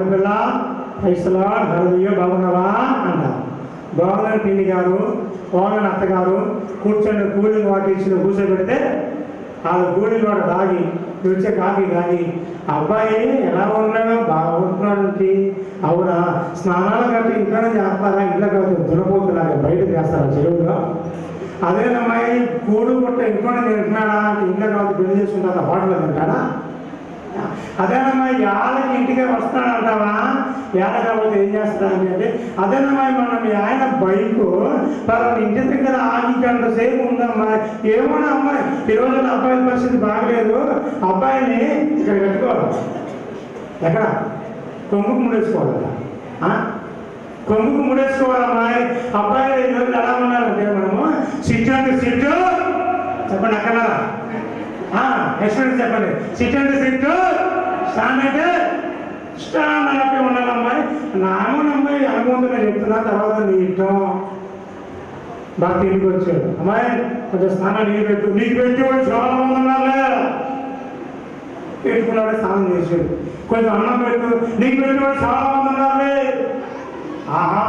కోడలి పిల్ల పైసలా హృదయ బాగున్నావా అంటారు. బాగున్నాను పిన్ని గారు, బాగున్నాను అత్తగారు, కూర్చొని కూలింగ్ వాటర్ ఇచ్చిన కూర్చోబెడితే వాళ్ళు కూలింగ్ వాటర్ తాగి వచ్చే కాఫీ తాగి అబ్బాయి ఎలా ఉన్నాడో బాగుంటున్నాడు, అవునా స్నానాలు కట్టి ఇంట్లోనే చేస్తారా, ఇంట్లో కాదు దున్నపోతున్నారా బయట చేస్తారా చెరువులో, అదేనమ్మాయి కూడు పుట్ట ఇంట్లోనే తింటున్నాడా, ఇంట్లో కాదు పెళ్లి చేసుకుంటారా హోటల్లో తింటాడా, అదేనమ్మాయి ఏళ్ళకి ఇంటికే వస్తున్నాడు అంటావా, ఏళ్ళ కాకపోతే ఏం చేస్తాడని అంటే అదేనమ్మాయి మన మీ ఆయన బైకు పలానా ఇంటి దగ్గర ఆగి గంట సేపు ఉందమ్మా, ఏమోనా అమ్మాయి ఈరోజు అబ్బాయి పరిస్థితి బాగలేదు, అబ్బాయిని ఇక్కడ పెట్టుకోవాలి, ఎక్కడ కొంగుకు ముడేసుకోవాలి, కొంగుకు ముడేసుకోవాలమ్మాయి, అబ్బాయి ఈరోజు ఎలా ఉన్నారంటే మనము సిట్ అంటే సిట్ చెప్పండి అక్కడ ఎక్స్పీరియన్స్ చెప్పండి, సిట్ అంటే సిట్, స్టాండ్ అంటే స్టాండ్ అన్నట్టే ఉండాలమ్మాయి. నామూనమ్మాయి అనుభవంతో చెప్తున్నా, తర్వాత నీ ఇష్టం. భర్త ఇంటికి వచ్చాడు, అమ్మాయి కొంచెం స్నానం నీకు పెట్టు, నీకు పెట్టేవాడు చాలా మంది ఉన్నారులే, పెట్టుకున్నాడు స్నానం చేసాడు, కొంచెం అన్నం పెట్టు, నీకు పెట్టేవాడు చాలా మంది ఉన్నారులే, ఆహా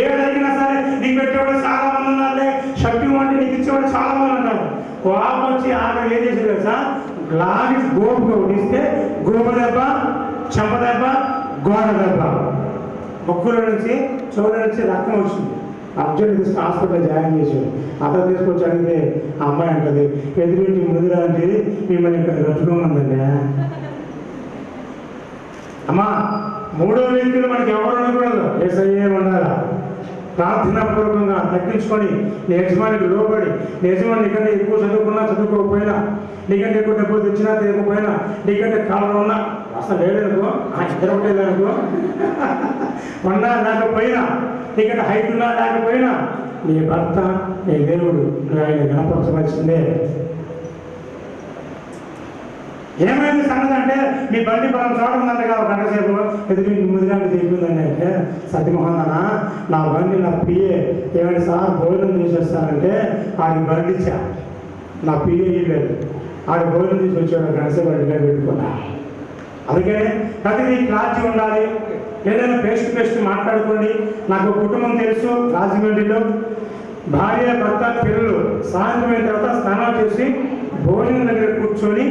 ఏదైనా సరే నీకు పెట్టేవాడు చాలా మంది ఉన్నారులే, శక్తి వంటి నీకు ఇచ్చేవాడు చాలా మంది ఉన్నారు. కోపం వచ్చి ఆమె ఏం చేసేది తెలుసా, గ్లాస్ గోపుగా ఉడిస్తే గోప దెబ్బ, చెంప దెబ్బ, గోడ దెబ్బ, ముక్కుల నుంచి చెవుల నుంచి రక్తం వచ్చింది. అర్జెంట్ తీసుకుని హాస్పిటల్ జాయిన్ చేశాడు. అతను తీసుకొచ్చి అడిగితే ఆ అమ్మాయి అంటది, ఎదురింటి ముందుగా అంటే మిమ్మల్ని ఇక్కడ కట్టుకోమందండి. అమ్మా మూడో వ్యక్తులు మనకి ఎవరు ఉండకూడదు, ఏసయ్యే ఉండాలా. ప్రార్థనాపూర్వకంగా తగ్గించుకొని నీ యజమానికి లోబడి, నీ యజమాని నీకంటే ఎక్కువ చదువుకున్నా చదువుకోకపోయినా, నీకంటే ఎక్కువ డబ్బులు తెచ్చినా తెగకపోయినా, నీకంటే కాలంలో ఉన్నా అసలు లేదనుకో, ఇద్దరు ఉండేదనుకో, ఉన్నా లేకపోయినా, నీకంటే హైట్ ఉన్నా లేకపోయినా, నీ భర్త నీ దేవుడు ఆయన గణపరచవలసిందే. ఏమైంది సంగతి అంటే మీ బండి మనం చూడకుందంటగా ఒక గంట సేపు ఎదురు ముందుగా దిగుతుందండి అంటే, సత్యమోహన్ అన్న నా బండి నా పిఏ ఏమైనా సార్ భోజనం తీసేస్తానంటే ఆడికి బండి ఇచ్చా, నా పిఏ ఇవ్వలేదు, ఆడి భోజనం తీసి వచ్చాడు, గంట సేపు బండిగా పెట్టుకున్నా. అందుకే ప్రతిదీ క్లారిటీ ఉండాలి, ఏదైనా ఫేస్ టు ఫేస్ మాట్లాడుకోండి. నాకు కుటుంబం తెలుసు, రాజమండ్రిలో భార్య భర్త పిల్లలు సాయంత్రం అయిన తర్వాత స్నానాలు చేసి భోజనం దగ్గర కూర్చొని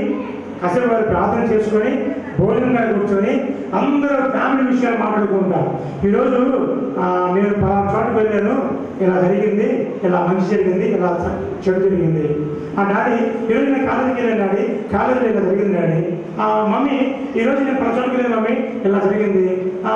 అసలు వారు ప్రార్థన చేసుకొని భోజనం దగ్గర కూర్చొని అందరూ ఫ్యామిలీ విషయాలు మాట్లాడుకుంటారు. ఈరోజు నేను పలానా చోటుకు వెళ్ళాను, ఇలా జరిగింది, ఇలా మంచి జరిగింది, ఇలా చెడు జరిగింది. డాడీ ఈరోజు నేను కాలేజీకి వెళ్ళాను, డాడీ కాలేజీలో ఇలా జరిగింది, డాడీ మమ్మీ ఈరోజు నేను పలానా చోటుకు వెళ్ళాను, మమ్మీ ఇలా జరిగింది,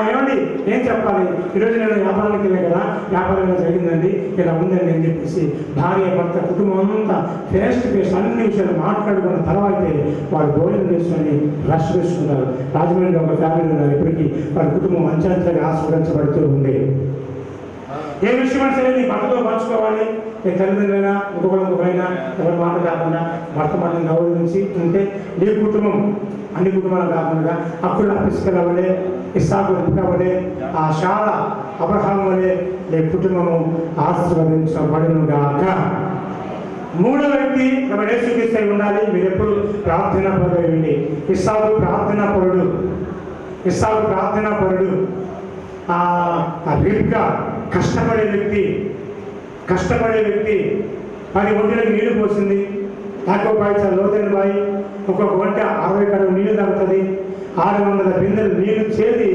ఏమండి ఏం చెప్పాలి, ఈరోజు నేను వ్యాపారానికి వెళ్ళాను కదా, వ్యాపారం ఇలా జరిగిందండి, ఇలా ఉందండి అని చెప్పేసి భార్య భర్త కుటుంబం అంతా ఫేస్ టు ఫేస్ అన్ని విషయాలు మాట్లాడుకున్న తర్వాతే వారు భోజనం చేసుకొని రష్ చేసుకుంటారు. రాజమండ్రిలో ఒక ఫ్యామిలీ ఉన్నారు, ఇప్పటికీ వారి కుటుంబం అంచెంచెగా ఆస్వాదించబడుతూ ఉంది. ఏ విషయం సరే నీ భర్తతో పంచుకోవాలి, నీ తల్లిదండ్రులైనా ఇంకొకరైనా ఎవరి మాట కాకుండా భర్త మాటను గౌరవించి ఉంటే నీ కుటుంబం అన్ని కుటుంబాలు కాకుండా అప్పుడు పిస్కల వలె, ఇస్సాకు వలె, ఆ శాల అబ్రహాము వలె నీ కుటుంబము ఆశీర్వదించబడునుగాక. మూడో వ్యక్తి యేసుక్రీస్తు ఉండాలి. మీరు ఎప్పుడు ప్రార్థనా పరుడు. ఇస్సాకు ప్రార్థనా పరుడు, ఇస్సాకు ప్రార్థనా పరుడు. రిబ్కా కష్టపడే వ్యక్తి, కష్టపడే వ్యక్తి. 10 ఒంటెలకు నీళ్లు పోసింది, తక్కువ బాయి చాలా లోతైన బాయి, ఒక్కొక్క ఒంటె 60 కడవ నీళ్లు తాగుతుంది, 600 బిందెలు నీళ్లు చేది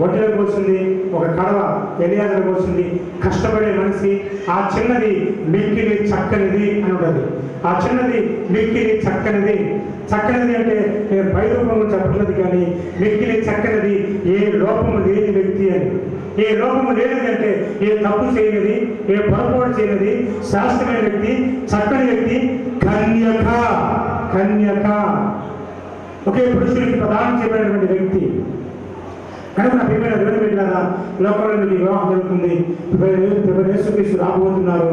ఒంటెలకు పోసింది, ఒక కడవ ఎలియాజరు పోసింది. కష్టపడే మనిషి. ఆ చిన్నది మిక్కిలి చక్కనిది అని ఉంటుంది. ఆ చిన్నది మిక్కిలి చక్కనిది. చక్కనిది అంటే నేను పై రూపంలో చెప్పట్లేదు, కానీ మిక్కిలి చక్కనిది ఏ లోపము లేని వ్యక్తి అని. ఏ లోపము లేనిది అంటే ఏ తప్పు చేయనిది, ఏ పొరపాటు చేయనిది, శాస్త్రమైన వ్యక్తి, చక్కని వ్యక్తి, కన్యక. కన్యక ఒకే పురుషుడికి ప్రదానం చేయబడినటువంటి వ్యక్తి. కనుక నా ప్రియమైన దేవుని బిడ్డలారా, లోకంలో మీకు వివాహం జరుగుతుంది. యేసుక్రీస్తు రాబోతున్నారు.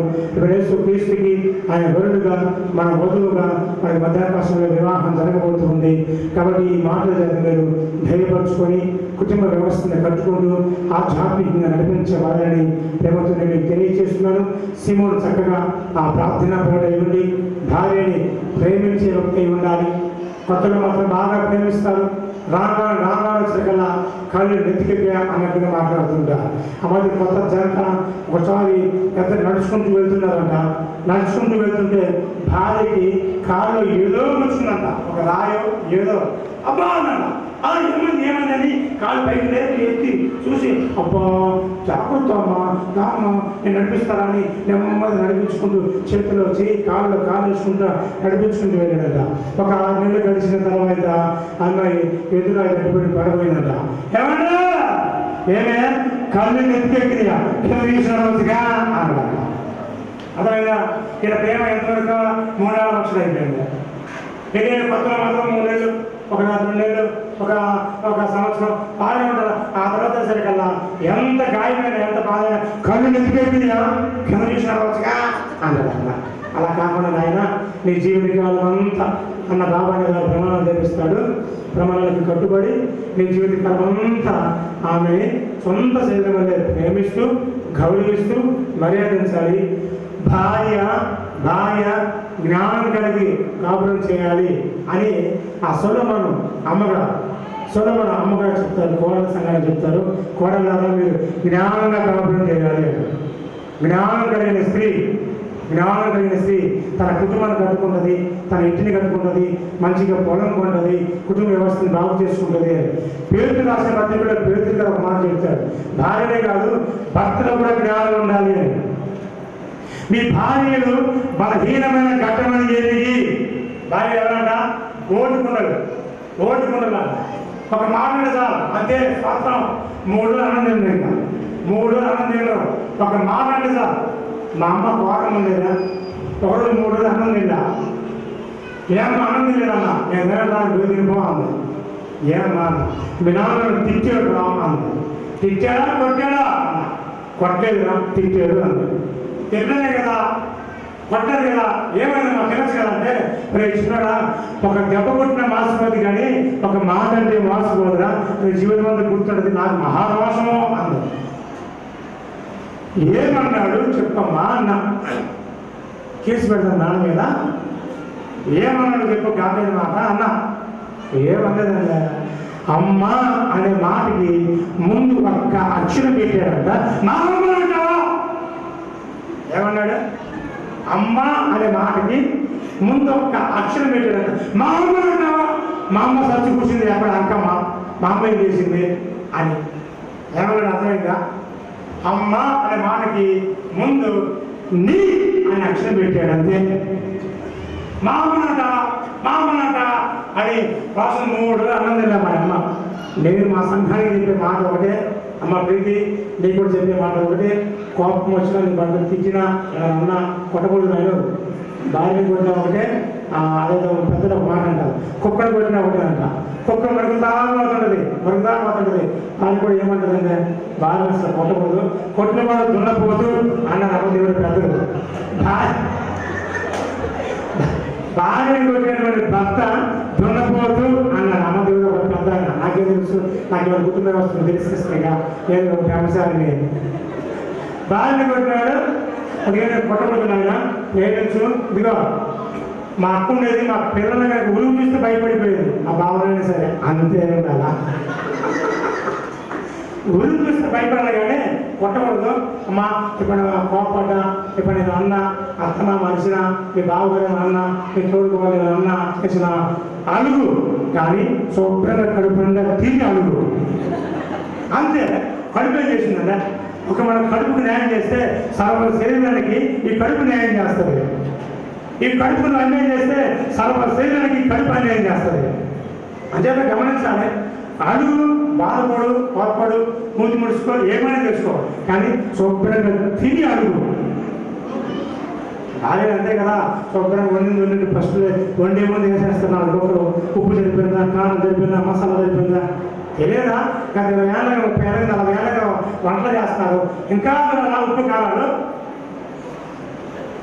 యేసుక్రీస్తుకి ఆయన వరుడుగా, మన వధువుగా, మనకి మధ్యాకాశంలో వివాహం జరగబోతుంది. కాబట్టి ఈ మాటల చేత మీరు ధైర్యపరుచుకొని కుటుంబ వ్యవస్థను కట్టుకుంటూ ఆధ్యాత్మికంగా నడిపించవాలని ప్రేమతో నేను తెలియజేస్తున్నాను. సీమోను చక్కగా ఆ ప్రార్థనా పరుడై ఉండి భార్యని ప్రేమించే వ్యక్తి ఉండాలి. కొత్తగా మాత్రం బాగా ప్రేమిస్తారు, రాగా కళ్ళు నెత్తికెక్కి అన్నట్టుగా మాట్లాడుతుంటా. ఆ మధ్య కొత్త జంట ఒకసారి పెద్ద నడుచుకుంటూ వెళ్తున్నారంట. నడుచుకుంటూ వెళ్తుంటే భార్యకి కాళ్ళు ఏదో వచ్చిందంట, ఒక రాయో ఏదో. అబ్బా అన్నాడు. ఏమైందని కాళ్ళు పైకి లేపి ఎత్తి చూసి, అబ్బా జాగ్రత్త అమ్మా రామ్మా నేను నడిపిస్తారా అని నెమ్మది నడిపించుకుంటూ చేతిలో చేయి కాళ్ళు వేసుకుంటా నడిపించుకుంటూ వెళ్ళాడంట. ఒక 6 నెలలు గడిచిన తర్వాత అమ్మాయి ఎదురు కట్టుబడి పడిపోయిందంట. ఏమన్నా ఏమే కళ్ళు నెత్తికెక్కినాయా కింద తీసుకురావచ్చుగా అన్నాడు. అదేవిధంగా ఇలా ప్రేమ ఎంతవరకు 3-4 లక్షలు అయిపోయింది. పెళ్ళైన కొత్తలో మాత్రం 3 నెలలు, ఒక 2 నెలలు, ఒక సంవత్సరం బాగానే ఉంటారు. ఆ తర్వాత సరికల్లా ఎంత గాయమైన ఎంత బాధ కళ్ళు నెత్తికెక్కినాయా కింద తీసుకురావచ్చుగా అన్నాడు. అలా కాకుండా ఆయన నీ జీవితకాలం అంతా అన్న బాబాని గారు ప్రమాణాలు చేపిస్తాడు. ప్రమాణాలకు కట్టుబడి నీ జీవితకాలం అంతా ఆమె సొంత శరీరం వల్లే ప్రేమిస్తూ గౌరవిస్తూ మర్యాదించాలి. భార్య జ్ఞానం కలిగి కాపురం చేయాలి అని ఆ సొలొమోను అమ్మగారు చెప్తారు. కోడల సంఘాన్ని చెప్తారు, కోడలారా మీరు జ్ఞానంగా కాపురం చేయాలి. జ్ఞానం కలిగిన స్త్రీ తన కుటుంబాన్ని కట్టుకుంటుంది, తన ఇంటిని కట్టుకుంటుంది, మంచిగా పొలం కొంటుంది, కుటుంబ వ్యవస్థను బాగు చేసుకుంటుంది. పేరుకు రాసిన పత్రికలో పేరుకు ఒక మాట చెప్తాడు, భార్యనే కాదు భర్తలో కూడా జ్ఞానం ఉండాలి అని. మీ భార్యలు బలహీనమైన ఘట్టమని ఎదిగి భార్య ఎవరంట ఓటుకుండదు ఒక మాట చాలు అంతే స్వార్థం. 3 అన్నం తినరు ఒక మాట అంటే చాలు. మా అమ్మ కోపం ఉండేదా ఒకరోజు 3 రోజులు అన్నం తిందా. ఏమన్నా అన్నం తినలేదన్నా నేను తినడానికి తినిపో అంది. ఏమన్నా మీ నాన్న తిట్టాడు రా అంది. తిట్టాడా కొట్టాడా? కొట్టలేదురా తిట్టాడు అంది. తిట్టనే కదా కొట్టదు కదా ఏమైనా మాకు తెలుసు కదా అంటే రే చిన్నడా ఒక దెబ్బ కొట్టిన మాసిపోద్ది కానీ ఒక మాట అంటే మాసిపోదురా నీ జీవితం అంతా గుర్తుండదు నాకు మహారోషము అంది. ఏమన్నాడు చెప్పమ్మా అన్న. కేసు పెడతాను నాన్న మీద. ఏమన్నాడు చెప్పు కాదని మాట అన్న. ఏమన్నదండి అమ్మ అనే మాటకి ముందు ఒక్క అక్షరం పెట్టాడంట. మా అమ్మ అంటావా? ఏమన్నాడు? అమ్మ అనే మాటకి ముందు ఒక్క అక్షరం పెట్టాడంట. మా అమ్మ అంటావా? మా అమ్మ సచ్చి కూర్చుంది ఎక్కడ అంకమ్మ మా అమ్మ ఏం చేసింది అని. ఏమన్నాడు అర్థమైందా? అమ్మ అనే మాటకి ముందు నీ అనే అక్షరం పెట్టాడు అంతే. మా అమ్మనట అని కోసం 3 అన్నం తిన్నా మా అమ్మ. నేను మా సంఘానికి చెప్పే మాట ఒకటే, అమ్మ ప్రీతి నీకు కూడా చెప్పే మాట ఒకటే, కోపం వచ్చినా నీ బంధువులు తిట్టినా అన్నా కొట్టకూడదు. నేను భార్యని కొట్టినా ఒకటే, అదేదో పెద్దలు ఒక మాట అంటారు, కుక్కను కొట్టినా ఒకటే అంట. కుక్క మరుగుతా పోతుంటుంది భార్య కూడా ఏమంటుందంటే భార్య అసలు కొట్టకూడదు, కొట్టిన వాడు దున్నపోదు అన్నారు అమ్మదేవుడు పెద్దలు. భార్యని కొట్టినటువంటి భర్త దున్నపోతూ అన్నారు అమ్మదేవుడు ఒక పెద్ద. నాకేం తెలుసు, నాకేమైనా కుటుంబ వ్యవస్థను తెలుసుకొస్తాయిగా నేను ఒక అంశాన్ని. భార్యని కొట్టినాడు నేను కొట్టబోతున్నాయినా ఏమిచ్చు ఇదిగో మా అక్క ఉండేది మా పిల్లల కనుక ఉరుగు చూస్తే భయపడిపోయేది ఆ భావనైనా సరే అంతే ఉండాలా. ఉరుగు చూస్తే భయపడాలి కానీ కొట్టకూడదు. అమ్మా ఇప్పుడు కోపడ్డా ఇప్పుడు నేను అన్న అత్తన మనిషిన మీ బావగారు అన్న మీ తోడుకోవాలి అన్న చేసిన అలుగు కానీ శుభ్రంగా కడుపుండా తిరిగి అలుగు అంతే. కడుపు ఏం చేసిందంటే ఒక మనం కడుపుకు న్యాయం చేస్తే సర్వ శరీరానికి ఈ కడుపు న్యాయం చేస్తుంది. ఈ కడుపును అన్యాయం చేస్తే సర్వ శరీరానికి కడుపు అన్యాయం చేస్తుంది. అంచేత గమనించాలి. అడుగు బాధపడు కోపడు మూతి ముడుచుకో ఏమైనా తెలుసుకో కానీ శుభ్రంగా తిని అడుగు. అదే అంతే కదా శుభ్రంగా వండింది ఫస్ట్ వండే ముందు వేసేస్తున్నాడు. ఒకరు ఉప్పు సరిపోయిందా, కారం సరిపోయిందా, మసాలా సరిపోయిందా తెలియదా? గత 20 ఏళ్ళగా 30 ఏళ్ళగా 40 ఏళ్ళగా వంటలు చేస్తారు. ఇంకా ఉప్పు కారాలు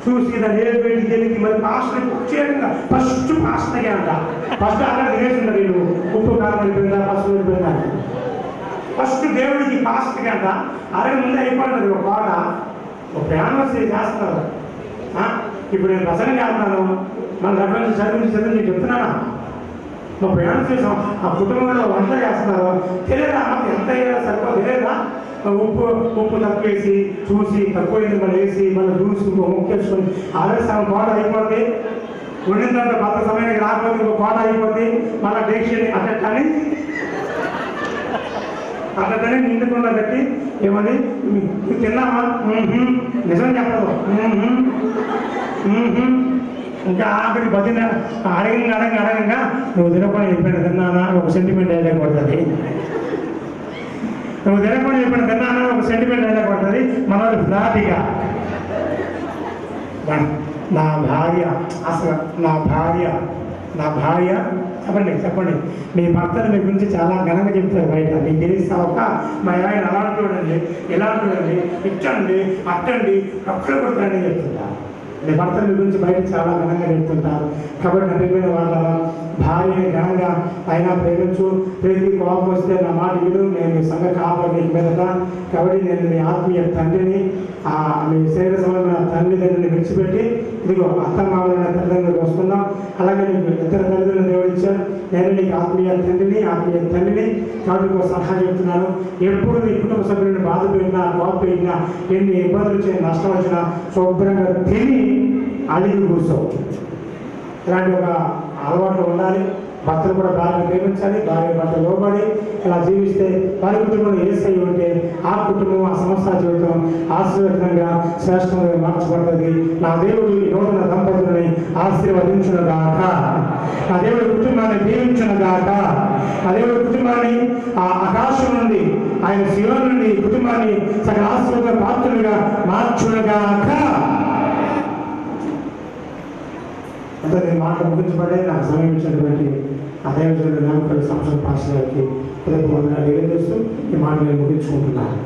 చూసి దాన్ని ఏ బయటికి వెళ్ళి మరి పాస్టర్ ప్రత్యేకంగా ఫస్ట్ పాస్టర్గా అంట. ఫస్ట్ అక్కడ తినేసిందా వీళ్ళు ఉప్పు కారం వెళ్ళిపోయిందా పసుపు వెళ్ళిపోయిందా ఫస్ట్ దేవుడికి పాస్టర్గా అంట. అరగ ముందు అయిపోయింది ఒక పాట ఒక యానివర్సరీ చేస్తారు. ఇప్పుడు నేను ప్రసంగం చేస్తున్నాను, మన రెఫరెన్స్ చదివి నీకు చెప్తున్నానా? మా ప్రయాణం చేసాం. ఆ కుటుంబంలో వంట చేస్తున్నారు, తెలియదా మాకు ఎంత అయ్యా సరిపో తెలియదా, ఉప్పు తక్కువ వేసి చూసి తక్కువైంది మళ్ళీ వేసి మళ్ళీ చూసి ముక్కేసుకొని ఆలస్యం కోట అయిపోతే వండిన తర్వాత కొత్త సమయానికి రాకపోతే ఇంకో కోట అయిపోతే మళ్ళీ డేక్షని అట్టని అట్లనే నిండుకుండా కట్టి ఏమని తిన్నామా నిజం చెప్పదు. ఇంకా ఆఖరి బతిన అడగంగా నువ్వు తినకుండా చెప్పిన తిన్నానా ఒక సెంటిమెంట్ డైలాగ్ పడుతుంది. నువ్వు తినకుండా చెప్పిన తిన్నానా ఒక సెంటిమెంట్ డైలాగ్ పడుతుంది. మనోడు ఫ్లాట్గా నా భార్య అసలు నా భార్య చెప్పండి మీ భర్తలు మీ గురించి చాలా ఘనంగా చెప్తారు బయట. మీకు తెలిస్తాక మా ఆయన అలాంటి చూడండి, ఇలాంటి చూడండి, ఇచ్చండి అట్టండి అక్కడ కొట్టండి చెప్తుంటారు. మీ భర్తల మీ గురించి బయట చాలా ఘనంగా చెప్తుంటారు. కాబట్టి నమ్మిపోయిన వాళ్ళ భార్యని ఘనంగా అయినా ప్రేమించు. ప్రేమి కోపం వస్తే నా మాట విను, నేను మీ సంఘ కాపాడు నీకు మీదట. కాబట్టి నేను మీ ఆత్మీయ తండ్రిని, మీ శరీర సంబంధమైన తల్లిదండ్రుని విడిచిపెట్టి ఇదిగో అత్తమామలైన తల్లిదండ్రులకు వస్తున్నాం. అలాగే నీకు ఇద్దరు తల్లిదండ్రులు దేవుడు ఇచ్చాను. నేను నీకు ఆత్మీయ తండ్రిని కాబట్టి ఒక సలహా చెప్తున్నాను. ఎప్పుడు నీ కుటుంబ సభ్యులను బాధ పెట్టినా కోప పెట్టినా ఎన్ని ఇబ్బందులు వచ్చినా నష్టం వచ్చినా శుభ్రంగా తిని అడిగి కూర్చోవు. ఇలాంటి ఒక అలవాటు ఉండాలి. భర్తలు కూడా భార్యను ప్రేమించాలి, భార్య భర్త లోబడి ఇలా జీవిస్తే వారి కుటుంబంలో ఏసై ఉంటే ఆ కుటుంబం ఆ సంస్థ జీవితం ఆశీర్వదంగా శ్రేష్టంగా మార్చబడుతుంది. నా దేవుడు ఈ నూతన దంపతులని ఆశీర్వదించునుగాక. నా దేవుడి కుటుంబాన్ని దీవించునుగాక. నా దేవుడి కుటుంబాన్ని ఆ ఆకాశం నుండి ఆయన శివం నుండి కుటుంబాన్ని సగ ఆశీర్వాద పాత్రులుగా మార్చునుగాక. అంతా నేను మాటలు ముగించబడే నాకు సమయం ఇచ్చినటువంటి అదేవిధంగా నామకల్ సంస్థ పాఠశాలకి హృదయపూర్వకంగా తెలియజేస్తూ ఈ మాట నేను ముగించుకుంటున్నాను.